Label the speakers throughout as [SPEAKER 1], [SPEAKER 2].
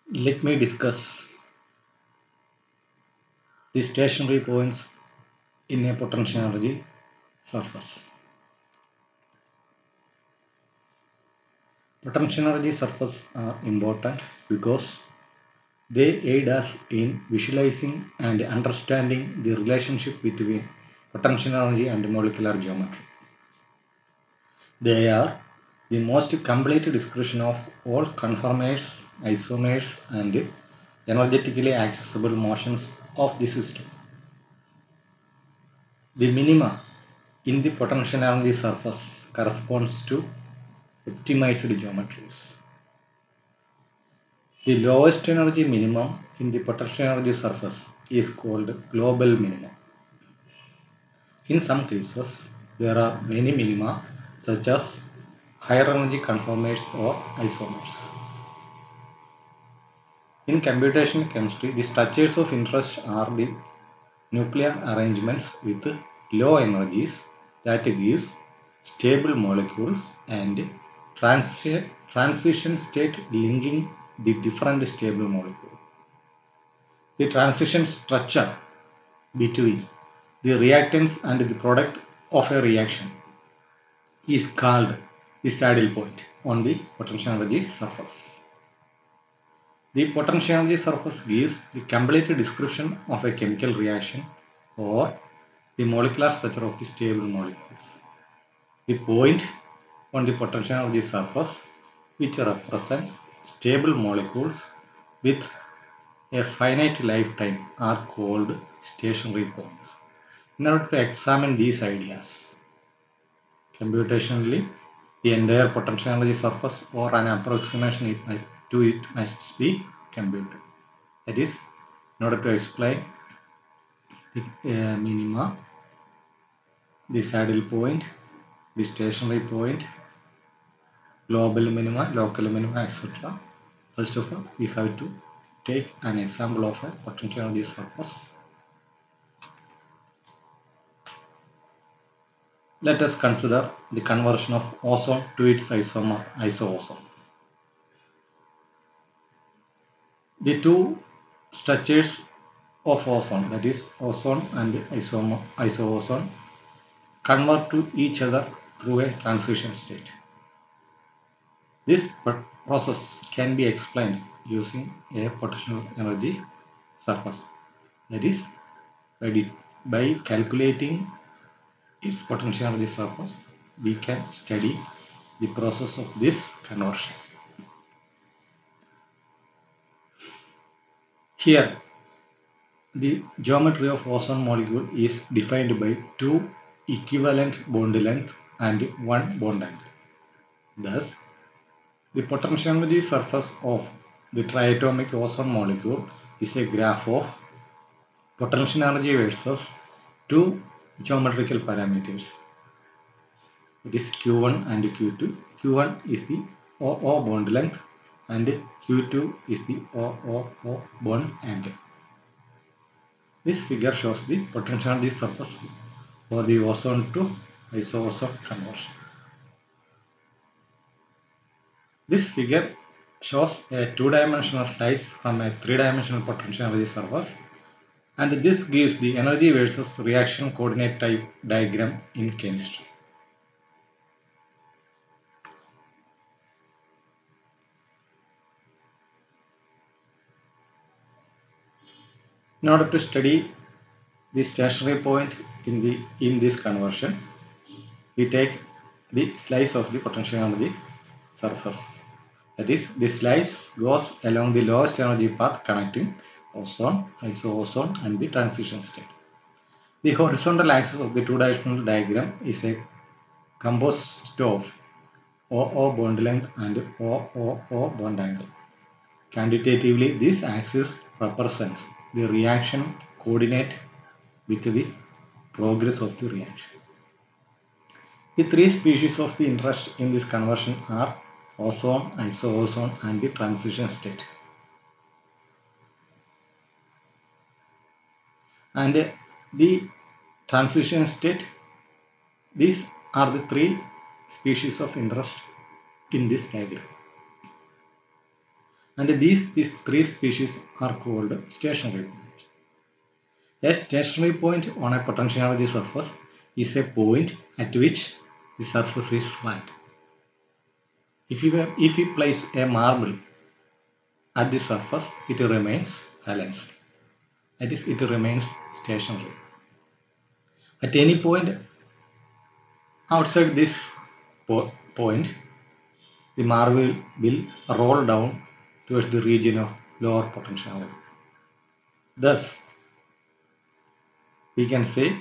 [SPEAKER 1] Let me discuss the stationary points in a potential energy surface. Potential energy surfaces are important because they aid us in visualizing and understanding the relationship between potential energy and molecular geometry. They are the most complete description of all conformers, isomers, and energetically accessible motions of the system. The minima in the potential energy surface corresponds to optimized geometries. The lowest energy minimum in the potential energy surface is called global minimum. In some cases, there are many minima such as higher energy conformers or isomers. In computational chemistry, the structures of interest are the nuclear arrangements with low energies that gives stable molecules and transition state linking the different stable molecules. The transition structure between the reactants and the product of a reaction is called the saddle point on the potential energy surface. The potential energy surface gives the complete description of a chemical reaction or the molecular structure of the stable molecules. The point on the potential energy surface which represents stable molecules with a finite lifetime are called stationary points. In order to examine these ideas computationally, the entire potential energy surface or an approximation to it must be computed. That is, in order to explain the minima, the saddle point, the stationary point, global minima, local minima, etc. First of all, we have to take an example of a potential energy surface. Let us consider the conversion of ozone to its isomer iso-ozone. The two structures of ozone, that is ozone and iso-ozone, convert to each other through a transition state. This process can be explained using a potential energy surface. That is, by calculating its potential energy surface, we can study the process of this conversion. Here, the geometry of ozone molecule is defined by two equivalent bond length and one bond angle. Thus, the potential energy surface of the triatomic ozone molecule is a graph of potential energy versus two geometrical parameters. It is Q1 and Q2. Q1 is the OO bond length and Q2 is the OO bond angle. This figure shows the potential energy surface for the ozone to iso-ozone conversion. This figure shows a two-dimensional slice from a three-dimensional potential energy surface, and this gives the energy versus reaction coordinate type diagram in chemistry. In order to study the stationary point in this conversion, we take the slice of the potential energy surface. That is, the slice goes along the lowest energy path connecting ozone, iso-ozone and the transition state. The horizontal axis of the two-dimensional diagram is a composed of OO bond length and OO bond angle. Quantitatively, this axis represents the reaction coordinate with the progress of the reaction. The three species of the interest in this conversion are ozone, iso-ozone and the transition state. And the transition state, these are the three species of interest in this diagram. And these three species are called stationary points. A stationary point on a potential energy surface is a point at which the surface is flat. If we place a marble at the surface, it remains balanced. That is, it remains stationary. At any point outside this point, the marble will roll down towards the region of lower potentiality. Thus, we can say,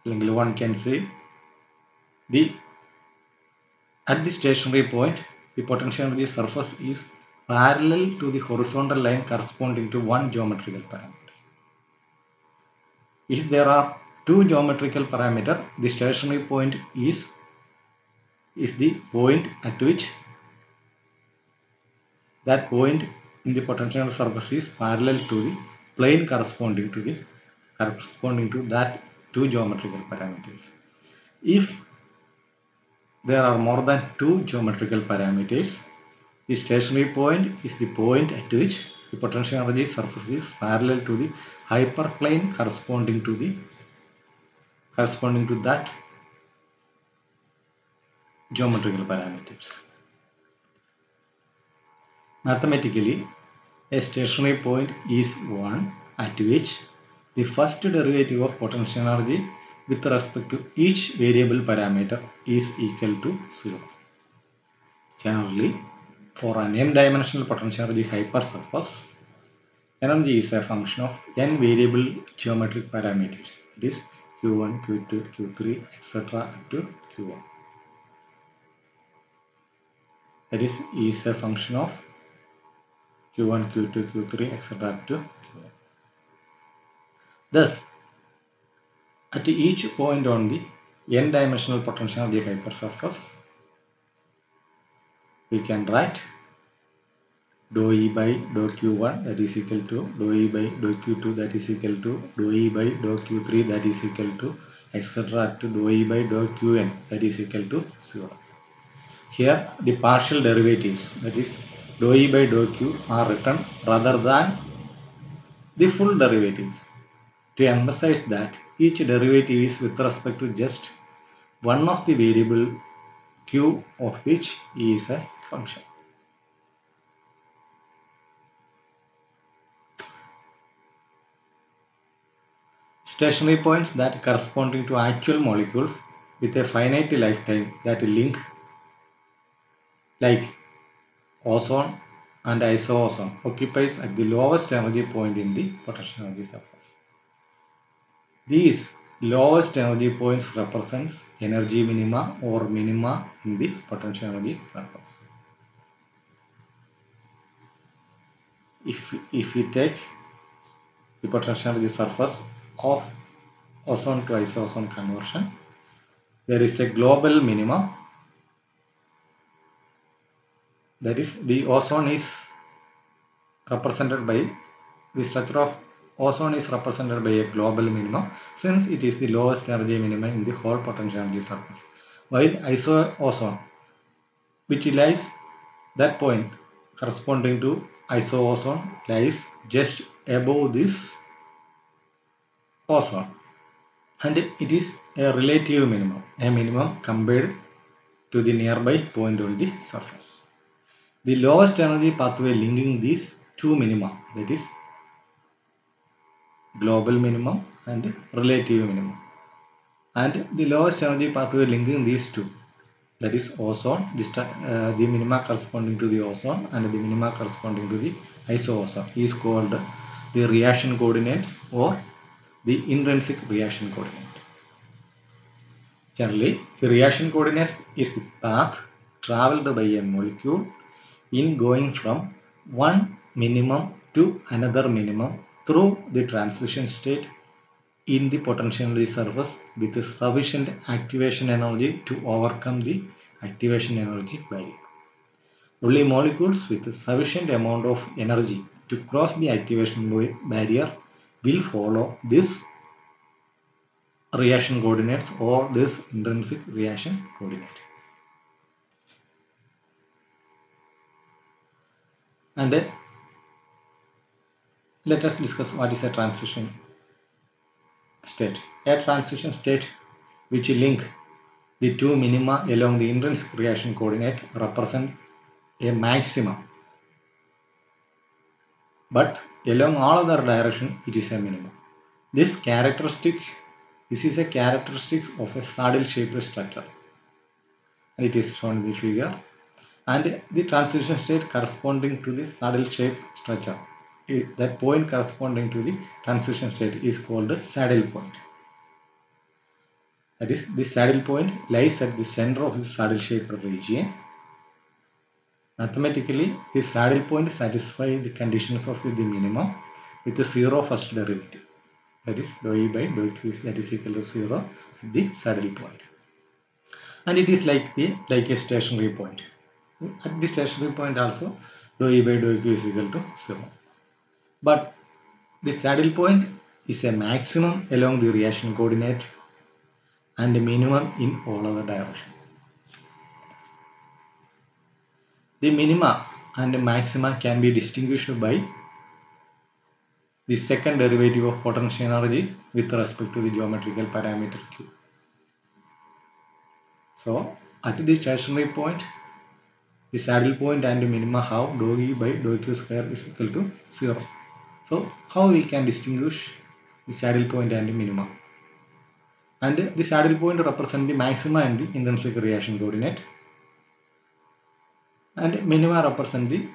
[SPEAKER 1] one can say, at the stationary point, the potential energy surface is parallel to the horizontal line corresponding to one geometrical parameter. If there are two geometrical parameters, the stationary point is the point at which that point in the potential surface is parallel to the plane corresponding to that two geometrical parameters. If there are more than two geometrical parameters, the stationary point is the point at which the potential energy surface is parallel to the hyperplane corresponding to that geometrical parameters. Mathematically, a stationary point is one at which the first derivative of potential energy with respect to each variable parameter is equal to 0. Generally, for an n-dimensional potential energy hypersurface, energy is a function of n variable geometric parameters. It is q1, q2, q3, etc. up to q1. That is a function of q1, q2, q3, etc. up to q1. Thus, at each point on the n-dimensional potential energy hypersurface, we can write dou E by dou Q1 that is equal to dou E by dou Q2 that is equal to dou E by dou Q3 that is equal to etc. up to dou E by dou Qn that is equal to 0. Here the partial derivatives, that is dou E by dou Q, are written rather than the full derivatives to emphasize that each derivative is with respect to just one of the variable Q of which E is a function. Stationary points that corresponding to actual molecules with a finite lifetime that link, like ozone and isoozone, occupies at the lowest energy point in the potential energy surface. These lowest energy points represent energy minima or minima in the potential energy surface. If we take the potential energy surface of ozone to isoozone conversion, there is a global minimum, that is the ozone is represented by the structure of ozone is represented by a global minimum since it is the lowest energy minimum in the whole potential energy surface, while isoozone, which lies that point corresponding to isoozone, lies just above this ozone, and it is a relative minimum, a minimum compared to the nearby point on the surface. The lowest energy pathway linking these two minima, that is global minimum and relative minimum, and the lowest energy pathway linking these two, that is ozone, the minima corresponding to the ozone and the minima corresponding to the isoozone, is called the reaction coordinates or the intrinsic reaction coordinate. Generally, the reaction coordinate is the path traveled by a molecule in going from one minimum to another minimum through the transition state in the potential energy surface with sufficient activation energy to overcome the activation energy barrier. Only molecules with sufficient amount of energy to cross the activation barrier will follow this reaction coordinates or this intrinsic reaction coordinate. And let us discuss what is a transition state. A transition state which link the two minima along the intrinsic reaction coordinate represent a maximum, but along all other direction it is a minimum. This is a characteristic of a saddle shaped structure. It is shown in the figure, and the transition state corresponding to the saddle shaped structure, that point corresponding to the transition state is called the saddle point. That is, the saddle point lies at the center of the saddle shaped region. Mathematically, the saddle point satisfies the conditions of the minimum with a zero first derivative. That is, dou E by dou Q that is equal to 0 at the saddle point. And it is like a stationary point. At the stationary point also, dou E by dou Q is equal to 0. But the saddle point is a maximum along the reaction coordinate and a minimum in all other directions. The minima and the maxima can be distinguished by the second derivative of potential energy with respect to the geometrical parameter Q. So, at the stationary point, the saddle point and the minima have dou E by dou Q square is equal to 0. So, how we can distinguish the saddle point and the minima? And the saddle point represents the maxima and the intrinsic reaction coordinate, and minima represent the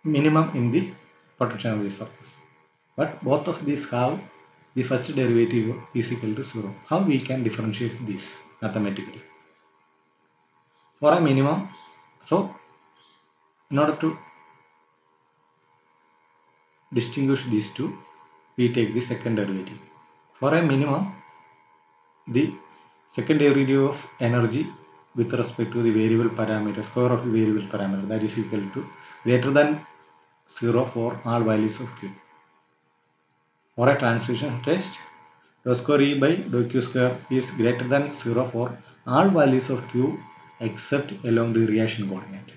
[SPEAKER 1] minimum in the potential energy surface. But both of these have the first derivative is equal to 0. How we can differentiate this mathematically? For a minimum, so in order to distinguish these two, we take the second derivative. For a minimum, the second derivative of energy with respect to the variable parameter, square of the variable parameter, that is equal to greater than 0 for all values of Q. For a transition test, dou square E by dou Q square is greater than 0 for all values of Q except along the reaction coordinate.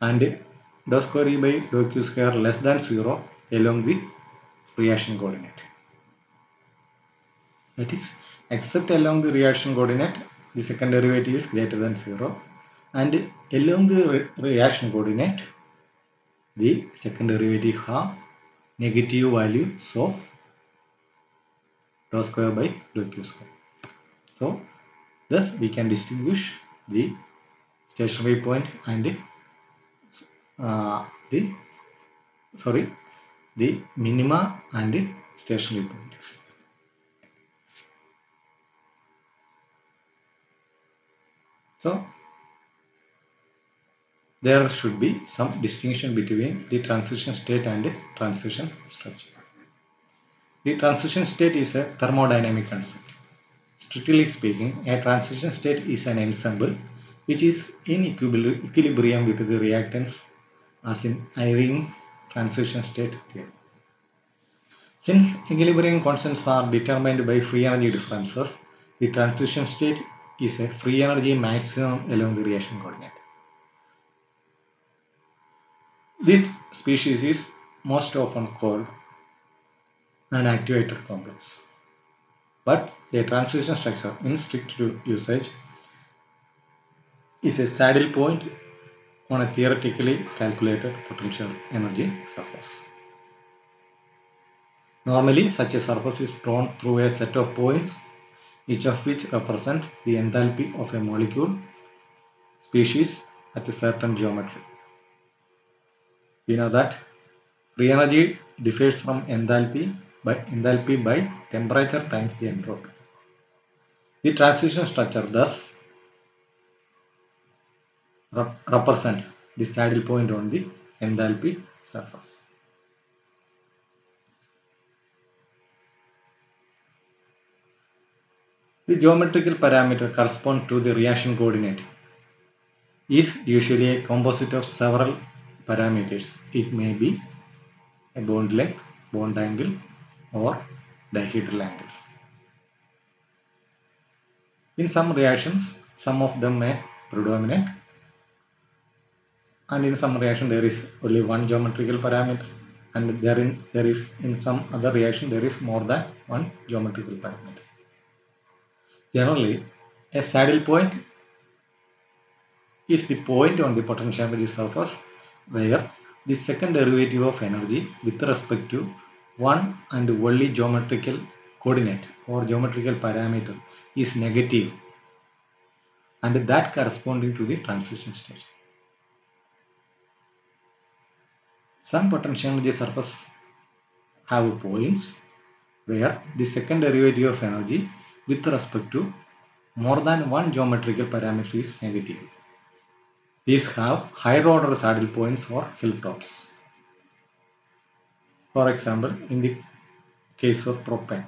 [SPEAKER 1] And dou square E by dou Q square less than 0 along the reaction coordinate. That is, except along the reaction coordinate, the second derivative is greater than 0, and along the reaction coordinate, the second derivative have negative values of dou square by dou Q square. So, thus we can distinguish the stationary point and the minima and the stationary point. So, there should be some distinction between the transition state and the transition structure. The transition state is a thermodynamic concept. Strictly speaking, a transition state is an ensemble which is in equilibrium with the reactants, as in Eyring's transition state theory. Since equilibrium constants are determined by free energy differences, the transition state is a free energy maximum along the reaction coordinate. This species is most often called an activator complex. But a transition structure in strict usage is a saddle point on a theoretically calculated potential energy surface. Normally, such a surface is drawn through a set of points, each of which represent the enthalpy of a molecule species at a certain geometry. We know that free energy differs from enthalpy by temperature times the entropy. The transition structure thus represent the saddle point on the enthalpy surface. The geometrical parameter correspond to the reaction coordinate is usually a composite of several parameters. It may be a bond length, bond angle, or dihedral angles. In some reactions, some of them may predominate, and in some reaction there is only one geometrical parameter, and there is in some other reaction there is more than one geometrical parameter. Generally, a saddle point is the point on the potential energy surface where the second derivative of energy with respect to one and only geometrical coordinate or geometrical parameter is negative, and that corresponding to the transition state. Some potential energy surface have points where the second derivative of energy with respect to more than one geometrical parameter is negative. These have higher order saddle points or hilltops. For example, in the case of propane,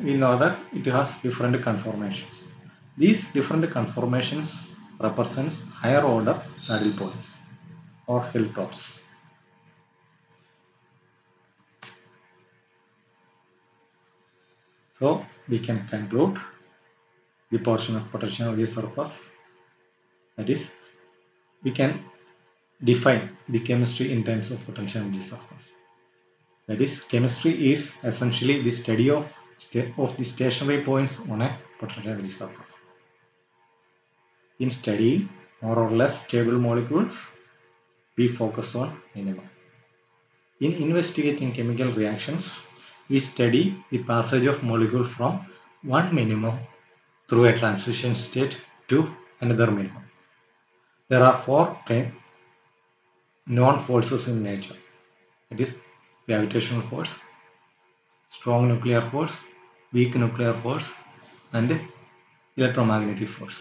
[SPEAKER 1] we know that it has different conformations. These different conformations represents higher order saddle points or hilltops. So we can conclude the portion of potential energy surface, that is, we can define the chemistry in terms of potential energy surface. That is, chemistry is essentially the study of the stationary points on a potential energy surface. In studying more or less stable molecules, we focus on minimum. In investigating chemical reactions, we study the passage of molecules from one minimum through a transition state to another minimum. There are four known forces in nature. It is gravitational force, strong nuclear force, weak nuclear force, and electromagnetic force.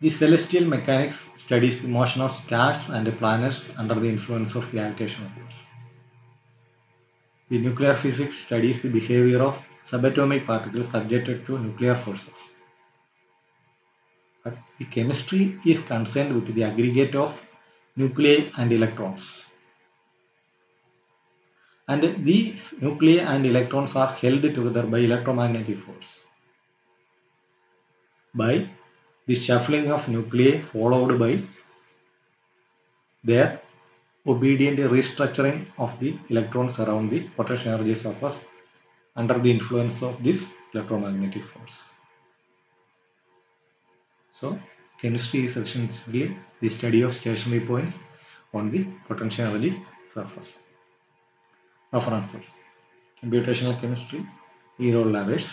[SPEAKER 1] The celestial mechanics studies the motion of stars and planets under the influence of gravitational force. The nuclear physics studies the behavior of subatomic particles subjected to nuclear forces. But the chemistry is concerned with the aggregate of nuclei and electrons. And these nuclei and electrons are held together by electromagnetic force. By the shuffling of nuclei followed by their obedient restructuring of the electrons around the potential energy surface under the influence of this electromagnetic force. So, chemistry is essentially the study of stationary points on the potential energy surface. References: Computational Chemistry, E. Roll Lavers,